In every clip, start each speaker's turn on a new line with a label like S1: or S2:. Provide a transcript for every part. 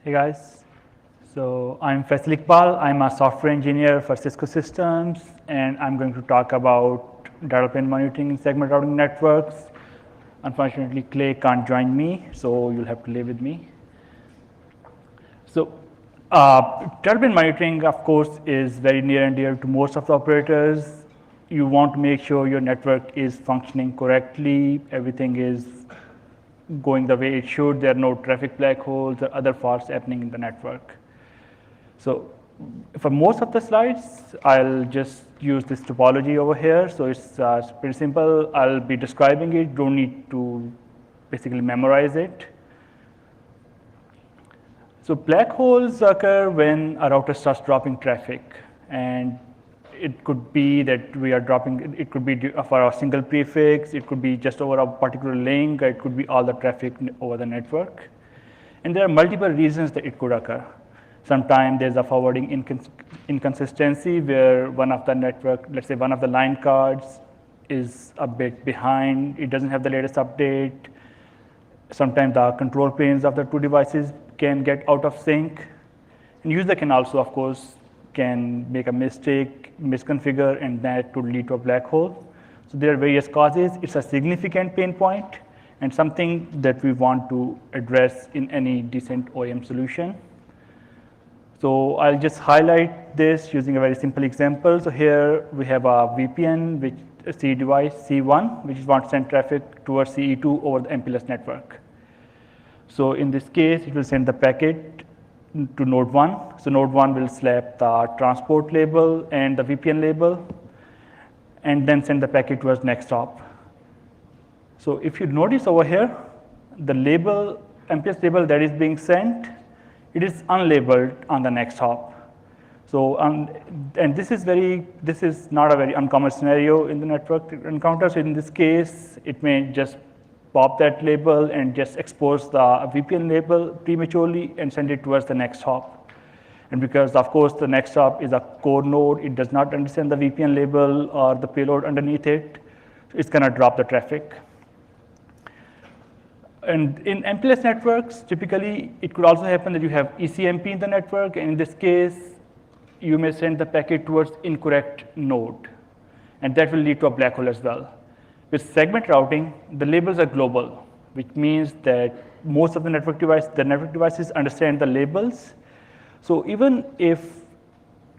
S1: Hey guys, so I'm Faisal Iqbal. I'm a software engineer for Cisco Systems, and I'm going to talk about data plane monitoring and segment routing networks. Unfortunately, Clay can't join me, so you'll have to live with me. So data plane monitoring, of course, is very near and dear to most of the operators. You want to make sure your network is functioning correctly, everything is going the way it should, there are no traffic black holes or other faults happening in the network. So for most of the slides, I'll just use this topology over here. So it's pretty simple. I'll be describing it, don't need to basically memorize it. So black holes occur when a router starts dropping traffic, and it could be that we are dropping, it could be for a single prefix, it could be just over a particular link, it could be all the traffic over the network. And there are multiple reasons that it could occur. Sometimes there's a forwarding inconsistency where one of the network, let's say one of the line cards is a bit behind, it doesn't have the latest update. Sometimes the control planes of the two devices can get out of sync. And user can also, of course, can make a mistake, misconfigure, and that could lead to a black hole. So there are various causes. It's a significant pain point and something that we want to address in any decent OEM solution. So I'll just highlight this using a very simple example. So here we have a VPN, which a C device C1, which wants to send traffic towards CE2 over the MPLS network. So in this case, it will send the packet to node 1. So node 1 will slap the transport label and the VPN label, and then send the packet towards next hop. So if you notice over here, the label, MPLS label that is being sent, it is unlabeled on the next hop. So and this is not a very uncommon scenario in the network encounter. So in this case, it may just pop that label and just expose the VPN label prematurely and send it towards the next hop. And because, of course, the next hop is a core node, it does not understand the VPN label or the payload underneath it, so it's going to drop the traffic. And in MPLS networks, typically, it could also happen that you have ECMP in the network, and in this case, you may send the packet towards incorrect node, and that will lead to a black hole as well. With segment routing, the labels are global, which means that most of the network devices understand the labels. So even if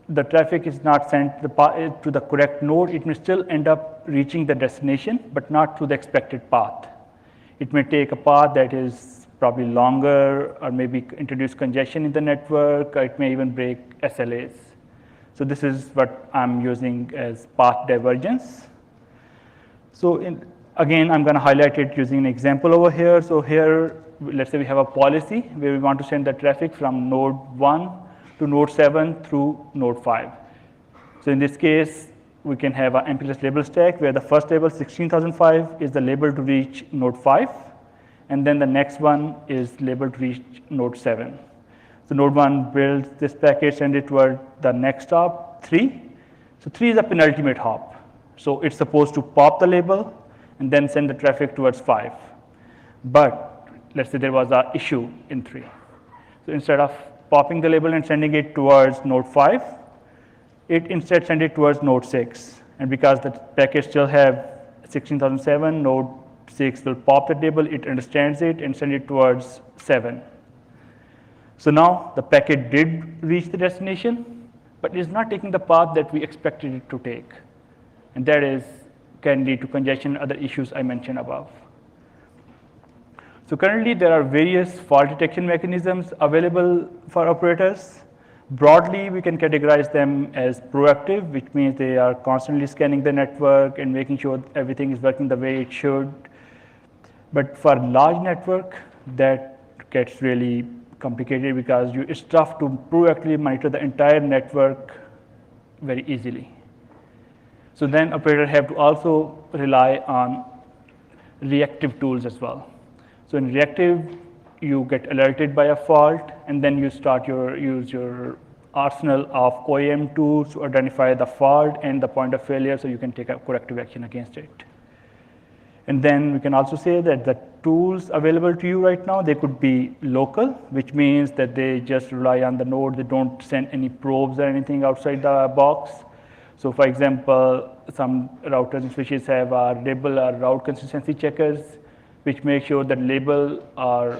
S1: the traffic is not sent to the correct node, it may still end up reaching the destination, but not through the expected path. It may take a path that is probably longer, or maybe introduce congestion in the network, or it may even break SLAs. So this is what I'm using as path divergence. So again, I'm going to highlight it using an example over here. So here, let's say we have a policy where we want to send the traffic from node 1 to node 7 through node 5. So in this case, we can have an MPLS label stack where the first label, 16,005, is the label to reach node 5. And then the next one is labeled to reach node 7. So node 1 builds this packet, send it toward the next hop, 3. So 3 is a penultimate hop. So it's supposed to pop the label and then send the traffic towards 5. But let's say there was an issue in 3. So instead of popping the label and sending it towards node 5, it instead sent it towards node 6. And because the packets still have 16,007, node 6 will pop the label, it understands it, and send it towards 7. So now the packet did reach the destination, but it is not taking the path that we expected it to take. And that can lead to congestion and other issues I mentioned above. So currently, there are various fault detection mechanisms available for operators. Broadly, we can categorize them as proactive, which means they are constantly scanning the network and making sure everything is working the way it should. But for large network, that gets really complicated because it's tough to proactively monitor the entire network very easily. So then operators have to also rely on reactive tools as well. So in reactive, you get alerted by a fault, and then you start use your arsenal of OEM tools to identify the fault and the point of failure so you can take a corrective action against it. And then we can also say that the tools available to you right now, they could be local, which means that they just rely on the node. They don't send any probes or anything outside the box. So for example, some routers and switches have a label or route consistency checkers, which make sure that label or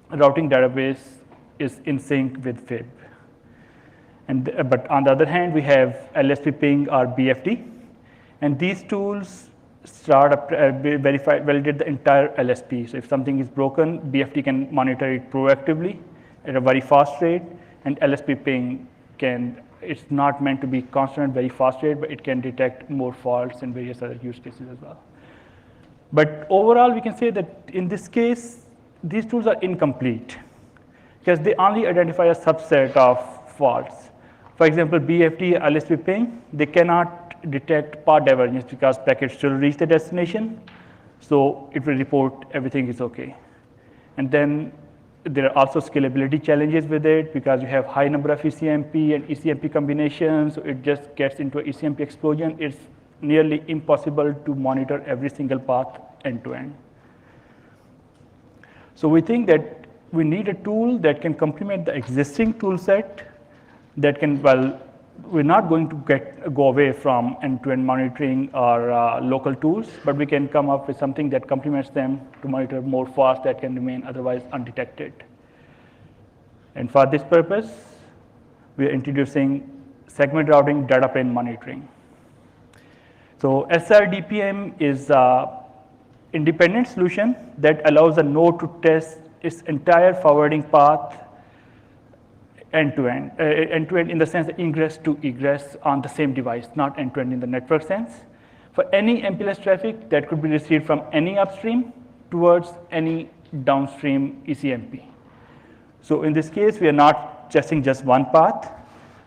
S1: routing database is in sync with fib. And, but on the other hand, we have LSP ping or BFD. And these tools validate the entire LSP. So if something is broken, BFD can monitor it proactively at a very fast rate, and LSP ping it's not meant to be constant, very fast rate, but it can detect more faults and various other use cases as well. But overall, we can say that in this case, these tools are incomplete because they only identify a subset of faults. For example, BFD, LSP ping, they cannot detect path divergence because packets still reach the destination. So it will report everything is okay. And then there are also scalability challenges with it because you have high number of ECMP and ECMP combinations. So it just gets into an ECMP explosion. It's nearly impossible to monitor every single path end to end. So we think that we need a tool that can complement the existing tool set that can, well, we're not going to go away from end-to-end monitoring or local tools, but we can come up with something that complements them to monitor more fast that can remain otherwise undetected. And for this purpose, we are introducing segment routing data plane monitoring. So SRDPM is an independent solution that allows a node to test its entire forwarding path end-to-end in the sense that ingress to egress on the same device, not end-to-end in the network sense. For any MPLS traffic that could be received from any upstream towards any downstream ECMP. So in this case, we are not testing just one path.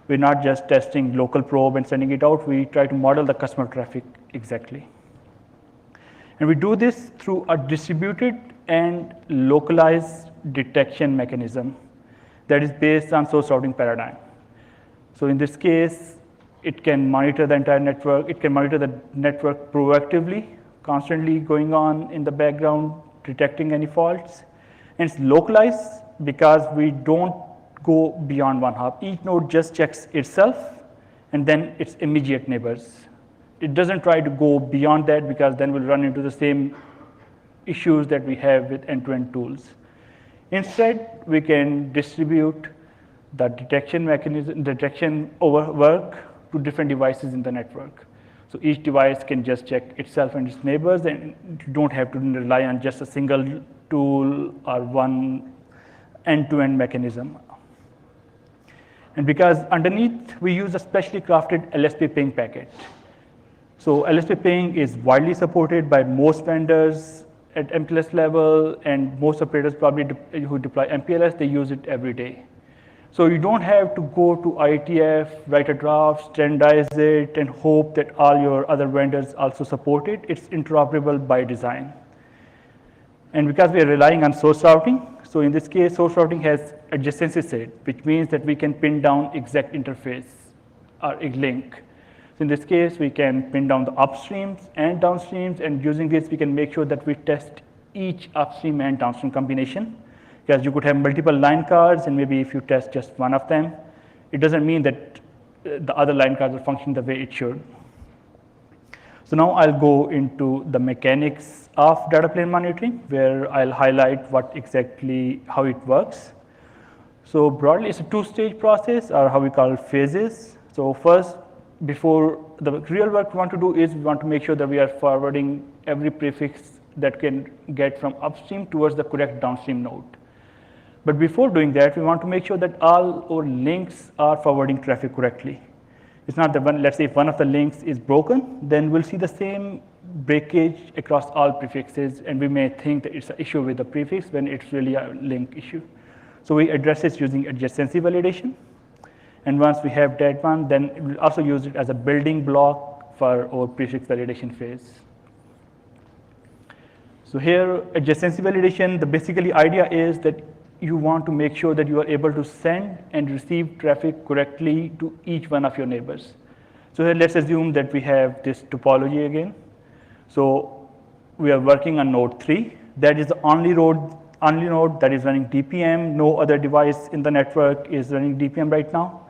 S1: We're not just testing local probe and sending it out. We try to model the customer traffic exactly. And we do this through a distributed and localized detection mechanism that is based on source routing paradigm. So in this case, it can monitor the entire network. It can monitor the network proactively, constantly going on in the background, detecting any faults. And it's localized because we don't go beyond one hop. Each node just checks itself and then its immediate neighbors. It doesn't try to go beyond that because then we'll run into the same issues that we have with end-to-end tools. Instead, we can distribute the detection mechanism, detection over work to different devices in the network. So each device can just check itself and its neighbors, and you don't have to rely on just a single tool or one end-to-end mechanism. And because underneath, we use a specially crafted LSP ping packet. So LSP ping is widely supported by most vendors at MPLS level, and most operators probably who deploy MPLS, they use it every day. So you don't have to go to IETF, write a draft, standardize it, and hope that all your other vendors also support it. It's interoperable by design. And because we are relying on source routing, so in this case, source routing has adjacency set, which means that we can pin down exact interface or a link. So in this case, we can pin down the upstreams and downstreams, and using this, we can make sure that we test each upstream and downstream combination. Because you could have multiple line cards, and maybe if you test just one of them, it doesn't mean that the other line cards will function the way it should. So now I'll go into the mechanics of data plane monitoring, where I'll highlight how it works. So broadly, it's a two-stage process, or how we call phases. So first, before the real work we want to do is we want to make sure that we are forwarding every prefix that can get from upstream towards the correct downstream node. But before doing that, we want to make sure that all our links are forwarding traffic correctly. It's not that let's say if one of the links is broken, then we'll see the same breakage across all prefixes, and we may think that it's an issue with the prefix when it's really a link issue. So we address this using adjacency validation. And once we have that one, then we'll also use it as a building block for our prefix validation phase. So here, adjacency validation, the basically idea is that you want to make sure that you are able to send and receive traffic correctly to each one of your neighbors. So here, let's assume that we have this topology again. So we are working on node 3. That is the only node that is running DPM. No other device in the network is running DPM right now.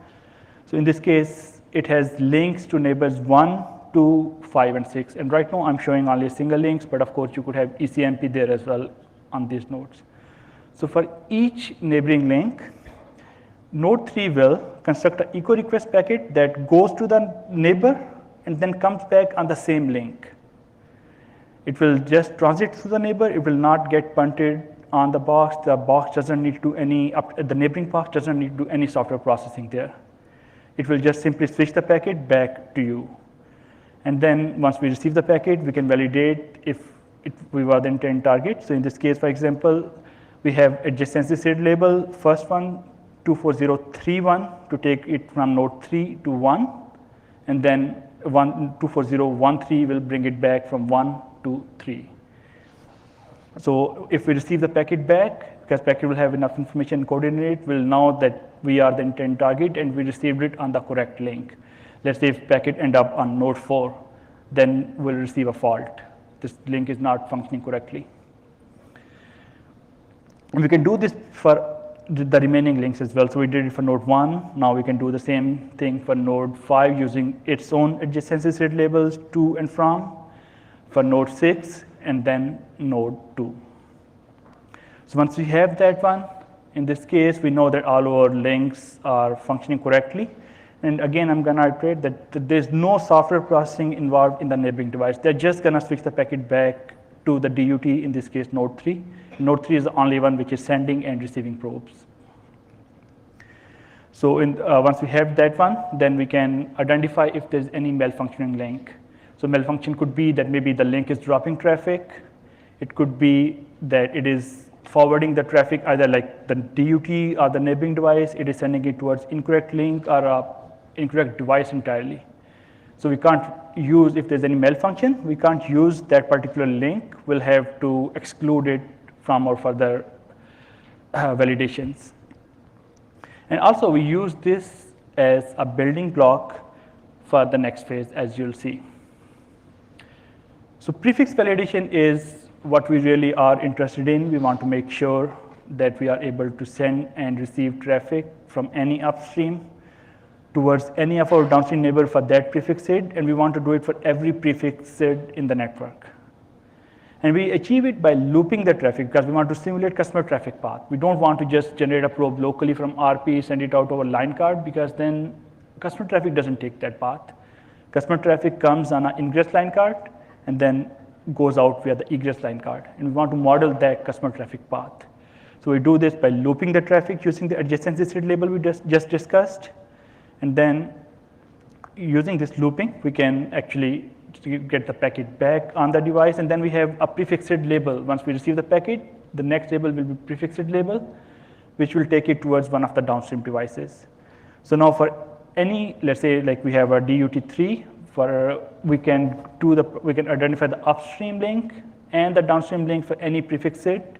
S1: So in this case, it has links to neighbors 1, 2, 5, and 6. And right now, I'm showing only single links, but of course, you could have ECMP there as well on these nodes. So for each neighboring link, node 3 will construct an echo request packet that goes to the neighbor and then comes back on the same link. It will just transit through the neighbor. It will not get punted on the box. The box doesn't need to do any, the neighboring box doesn't need to do any software processing there. It will just simply switch the packet back to you. And then once we receive the packet, we can validate if we were the intent target. So in this case, for example, we have adjacency seed label, first one, 24031 to take it from node 3 to 1, and then 24013 will bring it back from 1 to 3. So if we receive the packet back, because packet will have enough information encoded in it, we'll know that we are the intent target and we received it on the correct link. Let's say if packet end up on node 4, then we'll receive a fault. This link is not functioning correctly. And we can do this for the remaining links as well. So we did it for node 1. Now we can do the same thing for node 5 using its own adjacency seed labels to and from, for node 6, and then node 2. So once we have that one, in this case, we know that all our links are functioning correctly. And again, I'm going to iterate that there's no software processing involved in the neighboring device. They're just going to switch the packet back to the DUT, in this case, node 3. Node 3 is the only one which is sending and receiving probes. So once we have that one, then we can identify if there's any malfunctioning link. So malfunction could be that maybe the link is dropping traffic. It could be that it is forwarding the traffic, either like the DUT or the neighboring device, it is sending it towards incorrect link or incorrect device entirely. So we can't use, if there's any malfunction, we can't use that particular link. We'll have to exclude it from our further validations. And also we use this as a building block for the next phase, as you'll see. So prefix validation is what we really are interested in. We want to make sure that we are able to send and receive traffic from any upstream towards any of our downstream neighbor for that prefix seed, and we want to do it for every prefix seed in the network. And we achieve it by looping the traffic, because we want to simulate customer traffic path. We don't want to just generate a probe locally from RP, send it out over line card, because then customer traffic doesn't take that path. Customer traffic comes on an ingress line card and then goes out via the egress line card. And we want to model that customer traffic path. So we do this by looping the traffic using the adjacency seed label we just discussed. And then using this looping, we can actually get the packet back on the device. And then we have a prefixed label. Once we receive the packet, the next label will be prefixed label, which will take it towards one of the downstream devices. So now for any, let's say like we have a DUT3, we can identify the upstream link and the downstream link for any prefix set.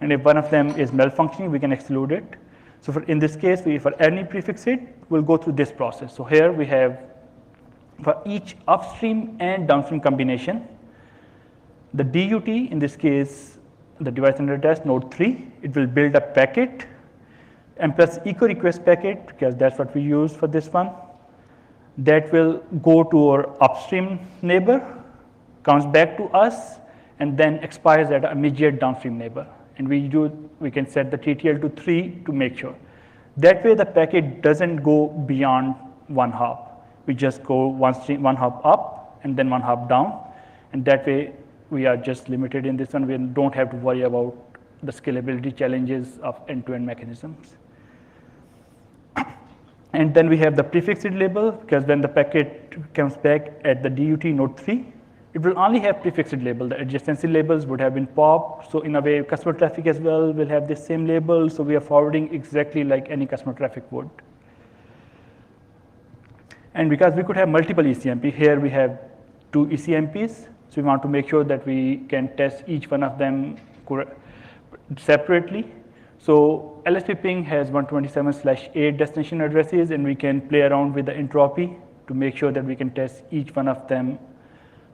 S1: And if one of them is malfunctioning, we can exclude it. So in this case, for any prefix set, we'll go through this process. So here we have, for each upstream and downstream combination, the DUT, in this case, the device under test, node 3, it will build a packet, and plus echo request packet, because that's what we use for this one. That will go to our upstream neighbor, comes back to us, and then expires at an immediate downstream neighbor. And we can set the TTL to 3 to make sure. That way the packet doesn't go beyond one hop. We just go one hop up and then one hop down. And that way we are just limited in this one. We don't have to worry about the scalability challenges of end-to-end mechanisms. And then we have the prefixed label, because when the packet comes back at the DUT node 3, it will only have prefixed label. The adjacency labels would have been popped. So in a way, customer traffic as well will have the same label. So we are forwarding exactly like any customer traffic would. And because we could have multiple ECMP, here we have 2 ECMPs. So we want to make sure that we can test each one of them separately. So LSP ping has 127/8 destination addresses, and we can play around with the entropy to make sure that we can test each one of them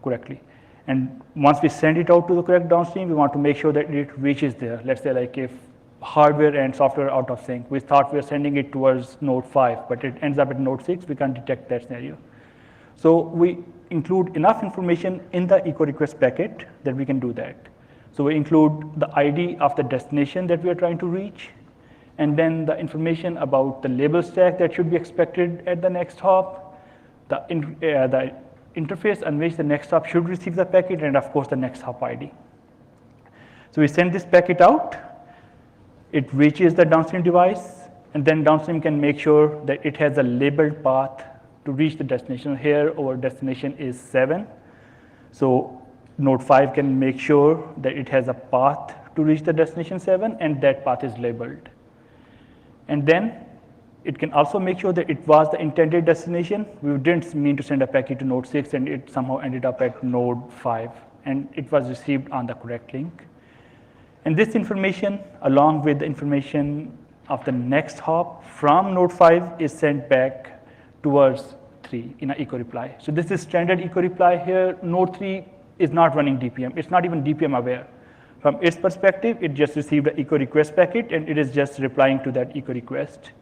S1: correctly. And once we send it out to the correct downstream, we want to make sure that it reaches there. Let's say like if hardware and software are out of sync, we thought we were sending it towards node 5, but it ends up at node 6, we can't detect that scenario. So we include enough information in the echo request packet that we can do that. So we include the ID of the destination that we are trying to reach, and then the information about the label stack that should be expected at the next hop, the interface on which the next hop should receive the packet, and of course the next hop ID. So we send this packet out, it reaches the downstream device, and then downstream can make sure that it has a labeled path to reach the destination. Here our destination is 7. So node 5 can make sure that it has a path to reach the destination 7, and that path is labeled. And then it can also make sure that it was the intended destination. We didn't mean to send a packet to node 6 and it somehow ended up at node 5, and it was received on the correct link. And this information, along with the information of the next hop from node 5, is sent back towards 3 in an echo reply. So this is standard echo reply here. Node 3 is not running DPM. It's not even DPM aware. From its perspective, it just received an echo request packet, and it is just replying to that echo request.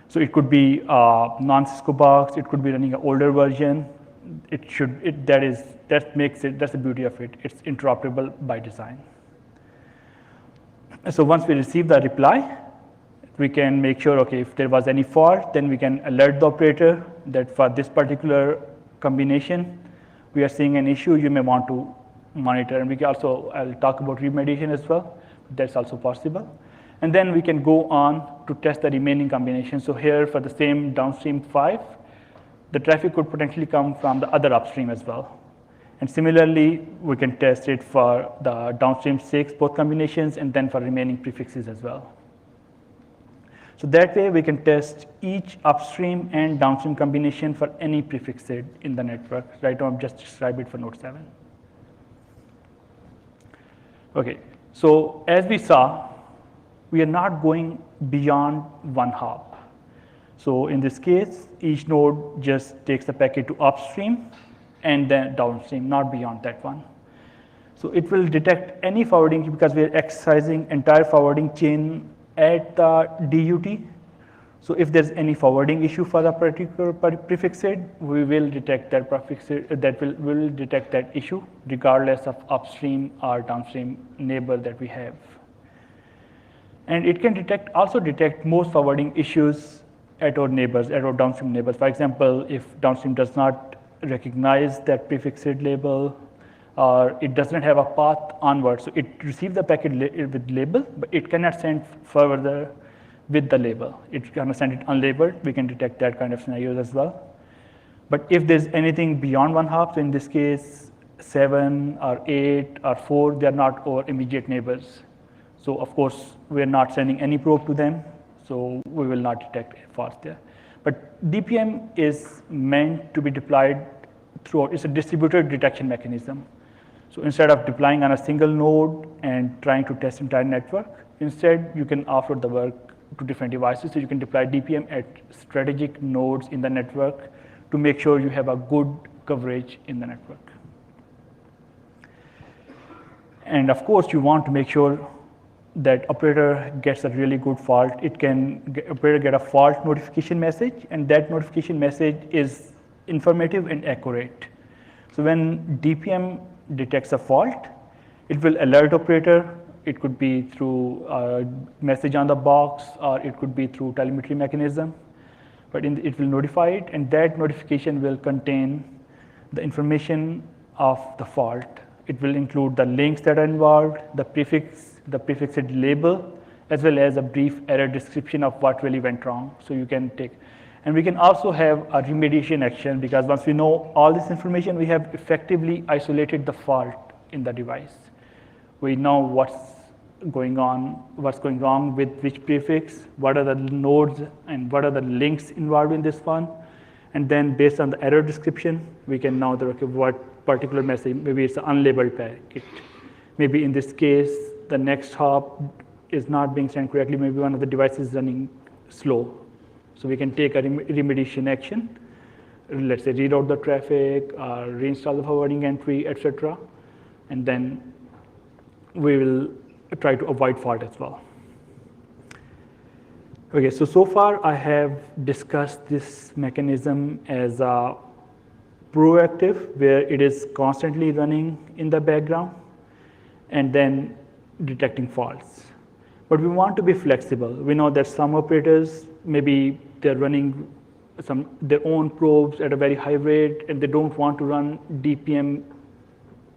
S1: So it could be a non-Cisco box. It could be running an older version. That's the beauty of it. It's interoperable by design. So once we receive the reply, we can make sure, okay, if there was any fault, then we can alert the operator that for this particular combination, we are seeing an issue you may want to monitor. And we can also, I'll talk about remediation as well. That's also possible. And then we can go on to test the remaining combinations. So here for the same downstream 5, the traffic could potentially come from the other upstream as well. And similarly, we can test it for the downstream 6, both combinations, and then for remaining prefixes as well. So that way, we can test each upstream and downstream combination for any prefix in the network. Right now, I've just described it for node 7. Okay, so as we saw, we are not going beyond one hop. So in this case, each node just takes the packet to upstream and then downstream, not beyond that one. So it will detect any forwarding because we are exercising entire forwarding chain at the DUT. So if there's any forwarding issue for the particular prefix head, we will detect that prefix that will detect that issue regardless of upstream or downstream neighbor that we have. And it can also detect most forwarding issues at our neighbors, at our downstream neighbors. For example, if downstream does not recognize that prefix head label, or it doesn't have a path onward. So it receives the packet with label, but it cannot send further with the label. It's going to send it unlabeled. We can detect that kind of scenarios as well. But if there's anything beyond one hop, so in this case, 7 or 8 or 4, they are not our immediate neighbors. So of course, we're not sending any probe to them, so we will not detect faults there. But DPM is meant to be deployed throughout. It's a distributed detection mechanism. So instead of deploying on a single node and trying to test entire network, instead you can offload the work to different devices. So you can deploy DPM at strategic nodes in the network to make sure you have a good coverage in the network. And of course, you want to make sure that operator gets a really good fault. Operator get a fault notification message, and that notification message is informative and accurate. So when DPM detects a fault, it will alert operator. It could be through a message on the box, or it could be through telemetry mechanism. But it will notify it, and that notification will contain the information of the fault. It will include the links that are involved, the prefixed label, as well as a brief error description of what really went wrong. So you can take, and we can also have a remediation action, because once we know all this information, we have effectively isolated the fault in the device. We know what's going wrong with which prefix, what are the nodes, and what are the links involved in this one. And then based on the error description, we can know what particular message, maybe it's an unlabeled packet. Maybe in this case, the next hop is not being sent correctly. Maybe one of the devices is running slow. So we can take a remediation action let's say reroute the traffic, or reinstall the forwarding entry, etc. And then we will try to avoid fault as well. Okay, so far I have discussed this mechanism as a proactive, where it is constantly running in the background and then detecting faults. But we want to be flexible. We know that some operators, maybe they're running their own probes at a very high rate, and they don't want to run DPM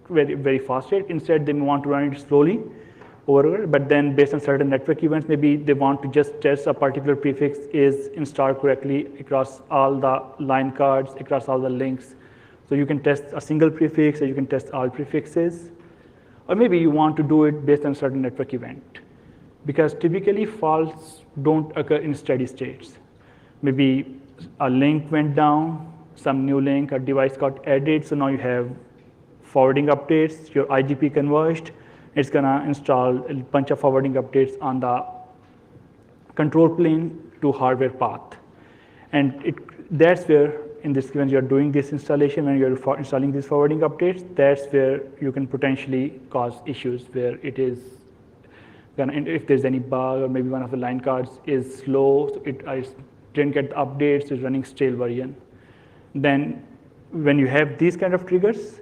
S1: very fast rate. Instead, they want to run it slowly over, but then based on certain network events, maybe they want to just test a particular prefix is installed correctly across all the line cards, across all the links. So you can test a single prefix, or you can test all prefixes. Or maybe you want to do it based on a certain network event. Because typically faults don't occur in steady states. Maybe a link went down, some new link or device got added, so now you have forwarding updates, your IGP converged, it's gonna install a bunch of forwarding updates on the control plane to hardware path. And that's where, in this when you're doing this installation, when you're installing these forwarding updates, that's where you can potentially cause issues, where it is gonna, if there's any bug, or maybe one of the line cards is slow, so I didn't get the updates, it's running stale version. Then when you have these kind of triggers,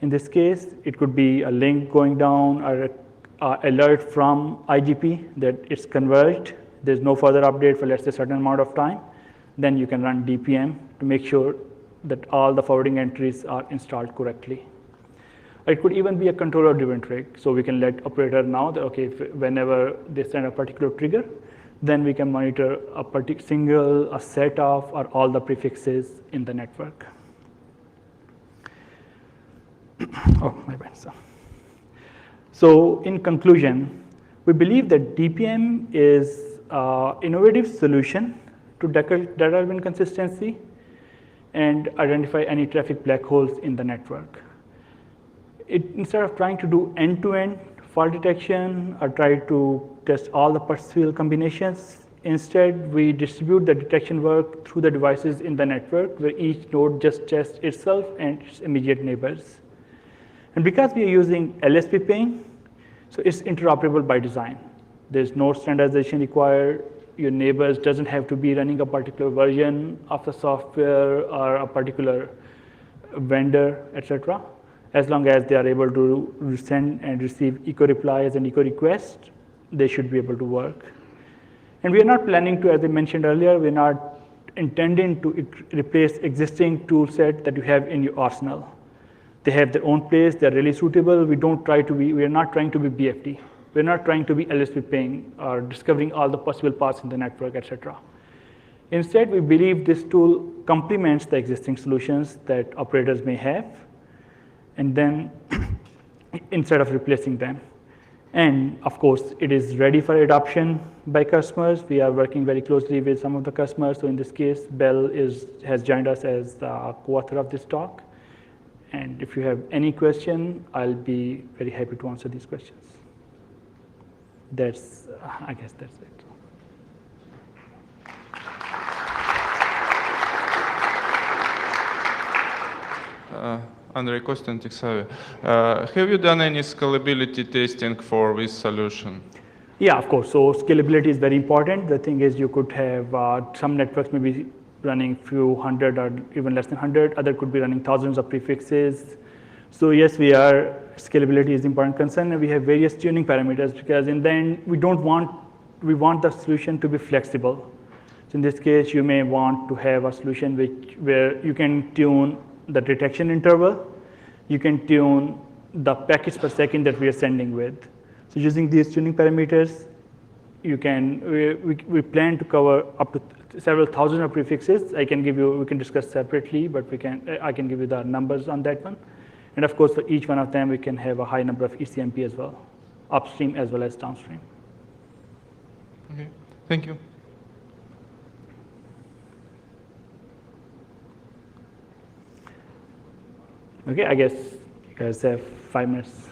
S1: in this case, it could be a link going down, or an alert from IGP that it's converged, there's no further update for, let's say, a certain amount of time. Then you can run DPM to make sure that all the forwarding entries are installed correctly. It could even be a controller-driven trick, so we can let operator know that, okay, whenever they send a particular trigger, then we can monitor a set of or all the prefixes in the network. Oh, my bad. So in conclusion, we believe that DPM is an innovative solution to data inconsistency and identify any traffic black holes in the network. Instead of trying to do end-to-end fault detection or try to test all the partial combinations, instead we distribute the detection work through the devices in the network, where each node just tests itself and its immediate neighbors. And because we are using LSP ping, so it's interoperable by design. There's no standardization required. Your neighbors doesn't have to be running a particular version of the software or a particular vendor, etc. As long as they are able to send and receive echo replies and echo requests, they should be able to work. And we are not planning to, as I mentioned earlier, we're not intending to replace existing tool set that you have in your arsenal. They have their own place, they're really suitable. We are not trying to be BFD. We're not trying to be LSP ping or discovering all the possible paths in the network, etc. Instead, we believe this tool complements the existing solutions that operators may have, and then instead of replacing them. And of course, it is ready for adoption by customers. We are working very closely with some of the customers. So in this case, Bell has joined us as the co-author of this talk. And if you have any question, I'll be very happy to answer these questions. I guess that's it.
S2: Andrei Kostin, Tixavi. Have you done any scalability testing for this solution?
S1: Yeah, of course. So scalability is very important. The thing is, you could have some networks maybe running few hundred or even less than 100. Other could be running thousands of prefixes. So yes, scalability is an important concern, and we have various tuning parameters, because in the end, we want the solution to be flexible. So in this case, you may want to have a solution where you can tune the detection interval, you can tune the packets per second that we are sending with. So using these tuning parameters, we plan to cover up to several thousand of prefixes. We can discuss separately, but I can give you the numbers on that one. And of course, for each one of them, we can have a high number of ECMP as well, upstream as well as downstream.
S2: Okay, thank you.
S1: Okay, I guess you guys have 5 minutes.